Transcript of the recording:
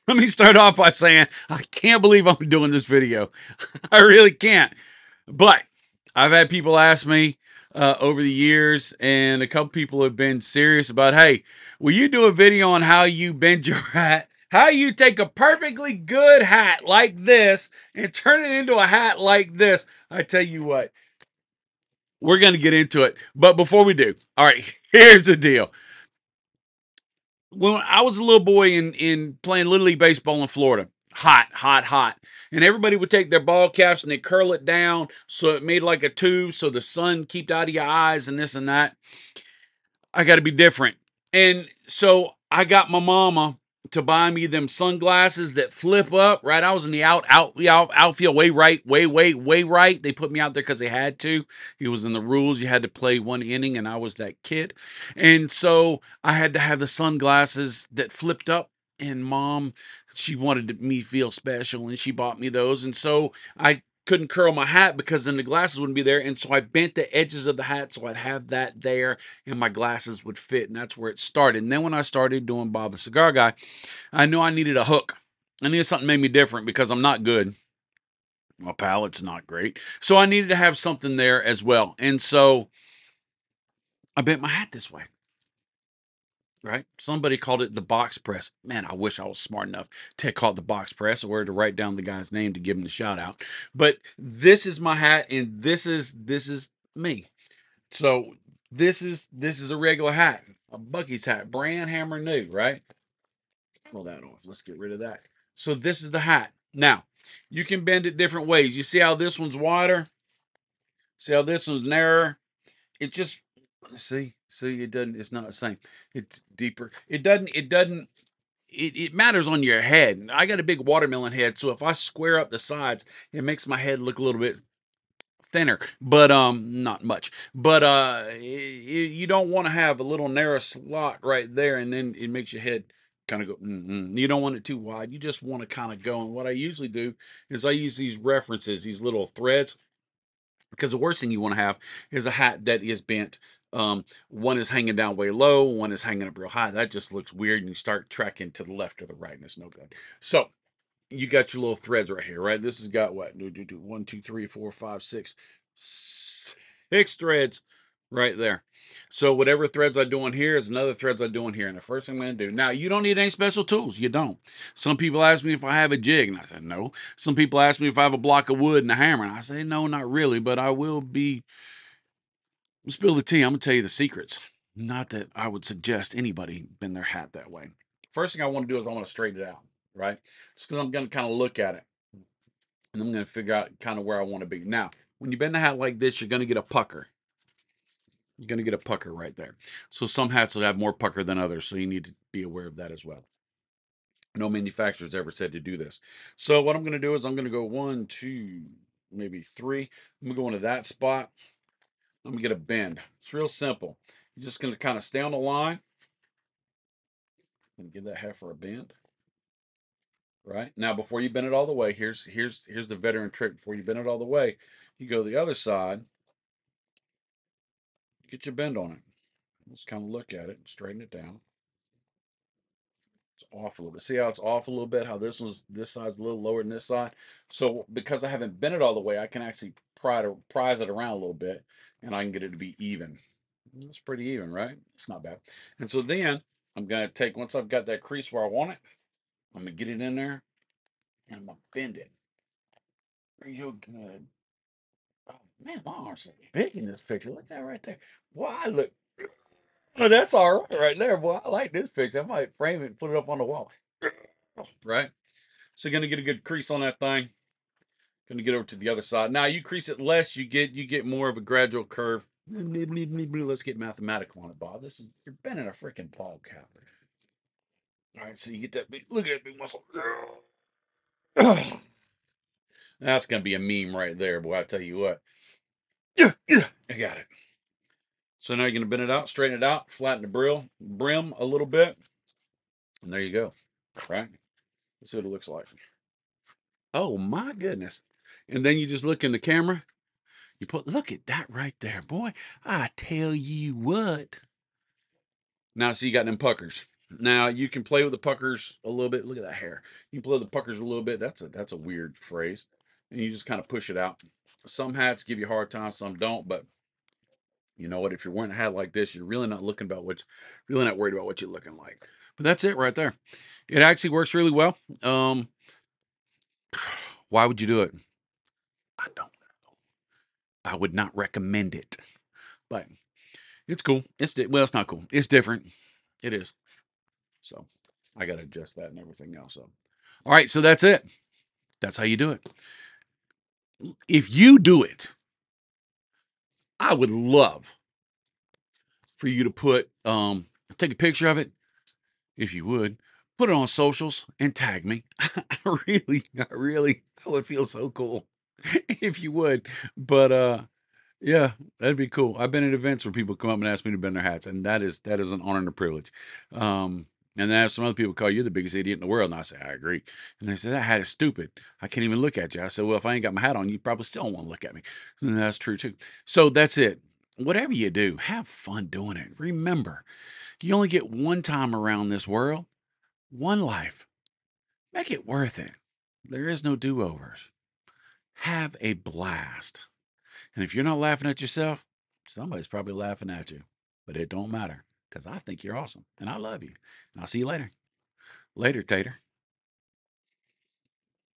Let me start off by saying I can't believe I'm doing this video. I really can't. But I've had people ask me over the years, and a couple people have been serious about, hey, will you do a video on how you bend your hat? How you take a perfectly good hat like this and turn it into a hat like this? I tell you what, we're going to get into it. But before we do, all right, here's the deal. When I was a little boy in playing Little League Baseball in Florida, hot, hot, hot. And everybody would take their ball caps and they curl it down so it made like a tube so the sun kept out of your eyes and this and that. I got to be different. And so I got my mama to buy me them sunglasses that flip up, right? I was in the outfield way right, way right. They put me out there because they had to. It was in the rules. You had to play one inning, and I was that kid. And so I had to have the sunglasses that flipped up. And mom, she wanted me to feel special, and she bought me those. And so I couldn't curl my hat because then the glasses wouldn't be there. And so I bent the edges of the hat so I'd have that there and my glasses would fit. And that's where it started. And then when I started doing Bob the Cigar Guy, I knew I needed a hook. I needed something that made me different because I'm not good. My palate's not great. So I needed to have something there as well. And so I bent my hat this way. Right? Somebody called it the box press. Man, I wish I was smart enough to call it the box press or to write down the guy's name to give him the shout out. But this is my hat, and this is me. So this is a regular hat, a Bucky's hat, brand hammer new, right? Pull that off. Let's get rid of that. So this is the hat. Now, you can bend it different ways. You see how this one's wider? See how this one's narrower? It just see it doesn't, it's not the same. It's deeper. It matters on your head. I got a big watermelon head, so if I square up the sides, it makes my head look a little bit thinner, but not much. But you don't want to have a little narrow slot right there, and then it makes your head kind of go. You don't want it too wide. You just want to kind of go. And what I usually do is I use these references, these little threads, because the worst thing you want to have is a hat that is bent. One is hanging down way low, one is hanging up real high. That just looks weird, and you start tracking to the left or the right, and it's no good. So you got your little threads right here, right? This has got what? 1, 2, 3, 4, 5, 6, 6 threads right there. So whatever threads I do on here is another threads I do on here. And the first thing I'm going to do, now you don't need any special tools. You don't. Some people ask me if I have a jig, and I said no. Some people ask me if I have a block of wood and a hammer, and I say no, not really. But I will be spill the tea. I'm gonna tell you the secrets. Not that I would suggest anybody bend their hat that way. First thing I want to do is I want to straighten it out, right? Just because I'm going to kind of look at it and I'm going to figure out kind of where I want to be. Now, when you bend the hat like this, you're going to get a pucker. You're going to get a pucker right there. So some hats will have more pucker than others, so you need to be aware of that as well. No manufacturer's ever said to do this. So what I'm going to do is I'm going to go 1, 2, maybe 3. I'm going to go into that spot. I'm going to get a bend. It's real simple. You're just going to kind of stay on the line and give that heifer a bend. Right now, before you bend it all the way, here's the veteran trick. Before you bend it all the way, you go to the other side, get your bend on it. Just kind of look at it, straighten it down. It's off a little bit. See how it's off a little bit? How this side's a little lower than this side. So because I haven't bent it all the way, I can actually prise it around a little bit, and I can get it to be even. It's pretty even, right? It's not bad. And so then I'm gonna take, once I've got that crease where I want it, I'm gonna get it in there, and I'm gonna bend it real good. Oh man, my arms are big in this picture. Look at that right there. Boy, I look. Oh, that's all right there, boy. I like this picture. I might frame it and put it up on the wall. Right. So gonna get a good crease on that thing. Gonna get over to the other side. Now you crease it less, you get more of a gradual curve. Let's get mathematical on it, Bob. This is, you're bending a freaking ball cap. All right, so you get that big. Look at that big muscle. That's gonna be a meme right there, boy. I tell you what. I got it. So now you're going to bend it out, straighten it out, flatten the brim a little bit. And there you go. Right? Let's see what it looks like. Oh my goodness. And then you just look in the camera. Look at that right there, boy. I tell you what. Now, see, you got them puckers. Now you can play with the puckers a little bit. Look at that hair. You can play with the puckers a little bit. That's a weird phrase. And you just kind of push it out. Some hats give you a hard time, some don't. But you know what? If you're wearing a hat like this, you're really not really not worried about what you're looking like. But that's it right there. It actually works really well. Why would you do it? I don't. I would not recommend it. But it's cool. Well, it's not cool. It's different. It is. So I got to adjust that and everything else. So, all right. So that's it. That's how you do it. If you do it, I would love for you to take a picture of it, if you would, put it on socials and tag me. I would feel so cool if you would. But yeah, that'd be cool. I've been at events where people come up and ask me to bend their hats, and that is an honor and a privilege. And then I have some other people call you the biggest idiot in the world, and I say I agree. And they say that hat is stupid. I can't even look at you. I said, well, if I ain't got my hat on, you probably still don't want to look at me. And that's true too. So that's it. Whatever you do, have fun doing it. Remember, you only get one time around this world, one life. Make it worth it. There is no do-overs. Have a blast. And if you're not laughing at yourself, somebody's probably laughing at you. But it don't matter because I think you're awesome and I love you. And I'll see you later. Later, Tater.